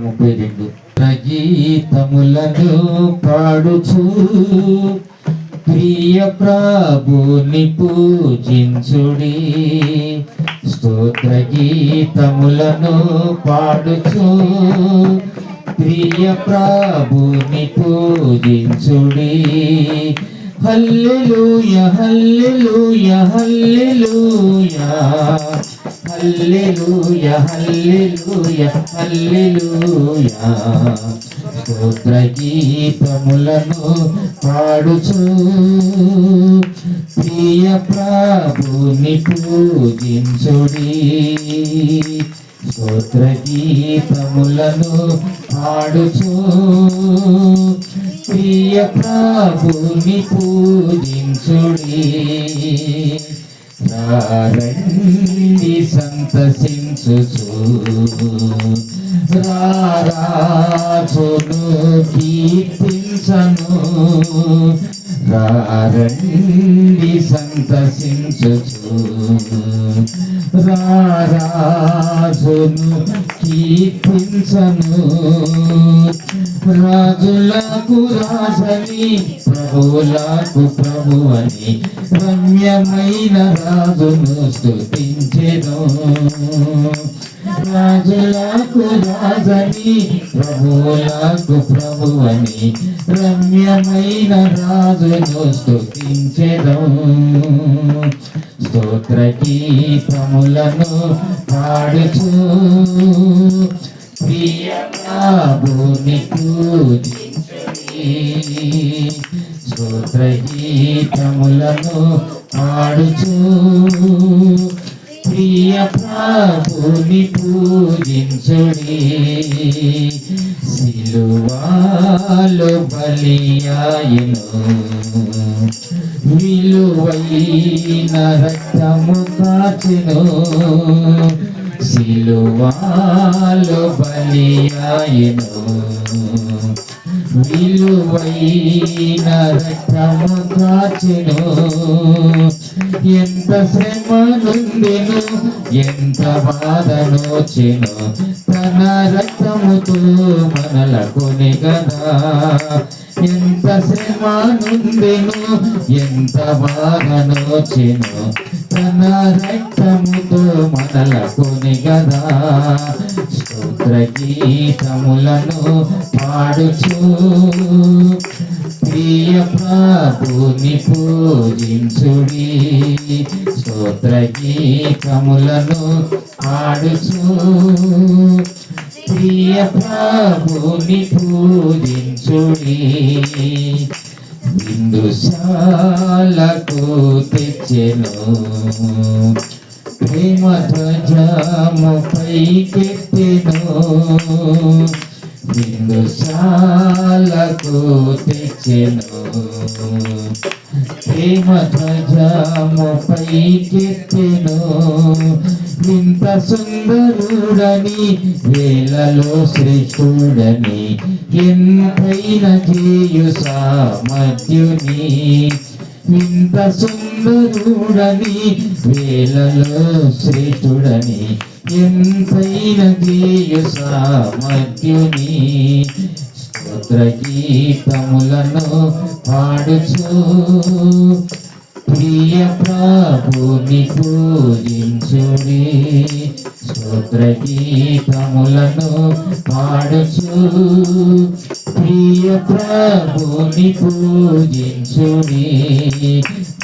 32. గీతములను పాడుచు ప్రియ ప్రభుని పూజించుడి. స్తోత్ర గీతములను పాడుచు ప్రియ ప్రభుని పూజించుడి. హల్లెలూయా హల్లెలూయా హల్లెలూయా హల్లెలూయా హల్లెలూయా హల్లెలూయా. స్తోత్ర గీతములను పాడుచు ప్రియ ప్రభుని పూజించుడి. స్తోత్ర గీతములను పాడుచు ప్రియ ప్రభుని పూజించుడి. రండి సంతసించుచు రారాజును కీర్తించను. రండి సంతసించుచు రారాజును కీర్తించను. రాజులకు రాజని ప్రభువులకు ప్రభువని రమ్యమైన రాజును స్తుతించెను. రాజులకు రాజని ప్రభువులకు ప్రభువని రమ్యమైన రాజును స్తుతించెను. స్తోత్ర గీతములను పాడుచు ప్రియ ప్రభుని పూజించుడి. స్తోత్ర గీతములను పాడుచు ప్రియ ప్రభుని పూజించుడి. సిలువలో బలియాయెను విలువైన రక్తము కాచెను. సిలువలో బలియాయెను విలువైన రక్తము కాచెను. ఎంత శ్రమ నుండెను ఎంత బాధనొచ్చెను తన రక్తముతో మనలకు గదా. ఎంత శ్రమ నుండెను ఎంత బాధనొచ్చెను తన రక్తముతో మనలకు గదా. స్తోత్ర గీతములను పాడుచు ప్రియ ప్రభుని పూజించుడి. స్తోత్ర గీతములను పాడుచు ప్రియ ప్రభుని పూజించుడి. విందుశాలకు తెచ్చెను ప్రేమ ధ్వజము పైకెత్తెను. విందుశాలకు తెచ్చెను ప్రేమ ధ్వజము పైకెత్తెను. వింత సుందరుడని వేలలో శ్రేష్ఠుడని ఎంతైన చేయు సామర్థ్యుని. వింత సుందరుడని వేలలో శ్రేష్ఠుడని ఎంతైన చేయు సామర్థ్యుని. స్తోత్ర గీతములను పాడుచు ప్రియ ప్రభుని పూజించుడి. స్తోత్ర గీతములను పాడుచు ప్రియ ప్రభుని పూజించుడి.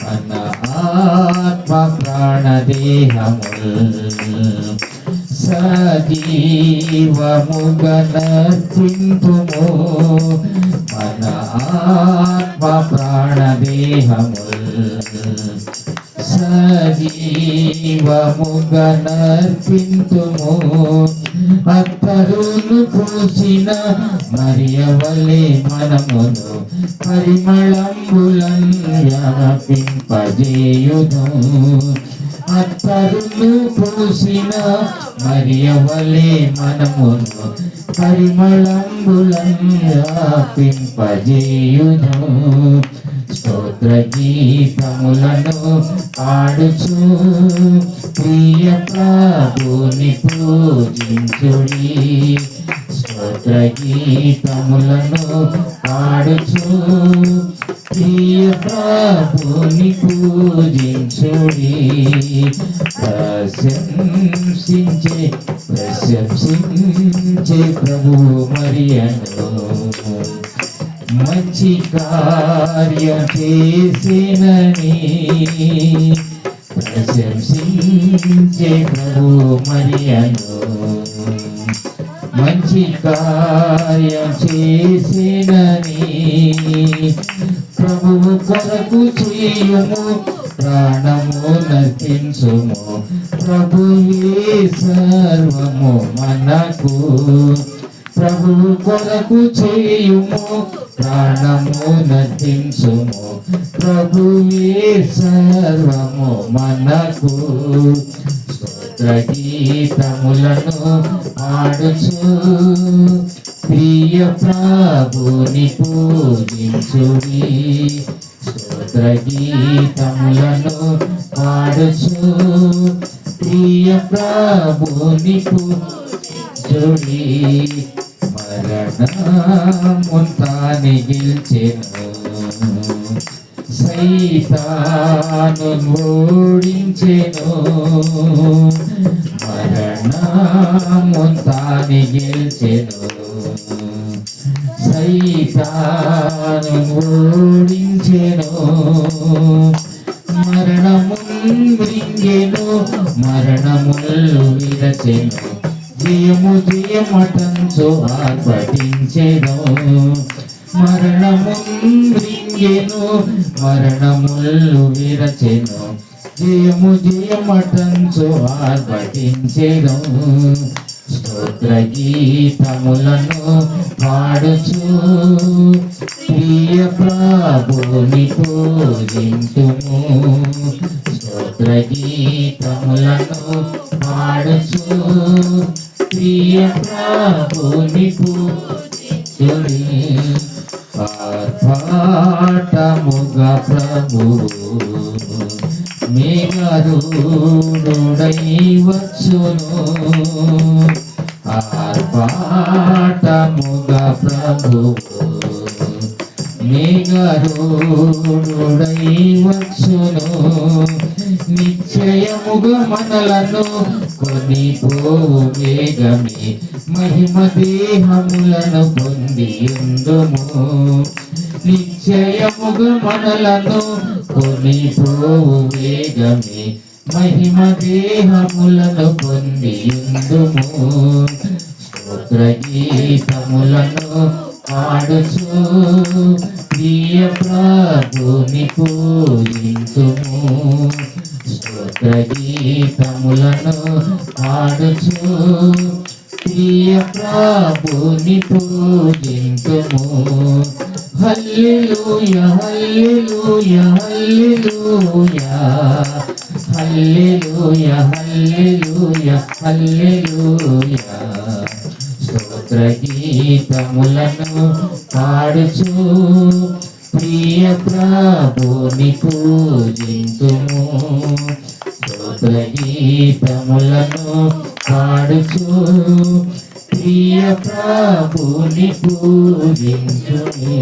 మన ఆత్మ ప్రాణదేహముల్ సజీవముగనర్పింతుము. మన ఆత్మ ప్రాణదేహముల్ సజీవముగనర్పింతుము. అత్తరును పూసిన మరియవలే మనమును పరిమళంబులను వ్యాపింపజేయును. అత్తరును పూసిన మరియవలే మనమును పరిమళంబులను వ్యాపింపజేయును. స్తోత్ర గీతములను పాడుచు ప్రియ ప్రభుని పూజించుడి స్తోత్ర గీతములను పాడుచు ప్రియ ప్రభుని పూజించుడి ప్రశంసించే ప్రభు మరియను మంచి కార్యం చేసినని ప్రశంసించే ప్రభు మరియను మంచి కార్యం చేసినని ప్రభువు కొరకు చేయుము ప్రాణము నర్పించుము ప్రభువే సర్వము మనకు ప్రభువు కొరకు చేయుము ప్రాణము నర్పించుము ప్రభువే సర్వము మనకు స్తోత్ర గీతములను పాడుచు ప్రియ ప్రభుని పూజించుడి స్తోత్ర గీతములను పాడుచు ప్రియ ప్రభుని పూజించుడి మరణముంతాని గెలిచెను సైతాను ఓడించెను మరణముంతాని గెలిచెను సైతాను ఓడించెను మరణమున్ మృంగెను మరణములు విరచెను జయము జయమటంచు ఆర్భటించెను మరణమున్ మృంగెను మరణములు విరచెను జయము జయమటంచు ఆర్భటించెను స్తోత్ర గీతములను పాడుచు ప్రియ ప్రభుని పూజింతుము స్తోత్ర గీతములను పాడుచు ప్రియ ప్రభుని పూజించుడి ఆర్భాటముగా ప్రభువు మేఘరూఢుడై వచ్చును ఆర్భాటముగా ప్రభువు మేఘరూఢుడై వచ్చును నిశ్చయముగా మనలను కొనిపోవు వేగమే మహిమ దేహములను పొందియుందుము నిశ్చయముగా మనలను కొనిపోవు వేగమే మహిమ దేహములను పొందియుందుము స్తోత్ర గీతములను పాడుచు ప్రియ ప్రభుని పూజింతుము స్తోత్ర గీతములను పాడుచు ప్రియ ప్రభుని పూజింతుము హల్లెలూయా హల్లెలూయా హల్లెలూయా హల్లెలూయా హల్లెలూయా హల్లెలూయా స్తోత్ర గీతములను పాడుచు ప్రియ ప్రభుని పూజింతుము స్తోత్ర గీతములను పాడుచు ప్రియ ప్రభుని పూజించుము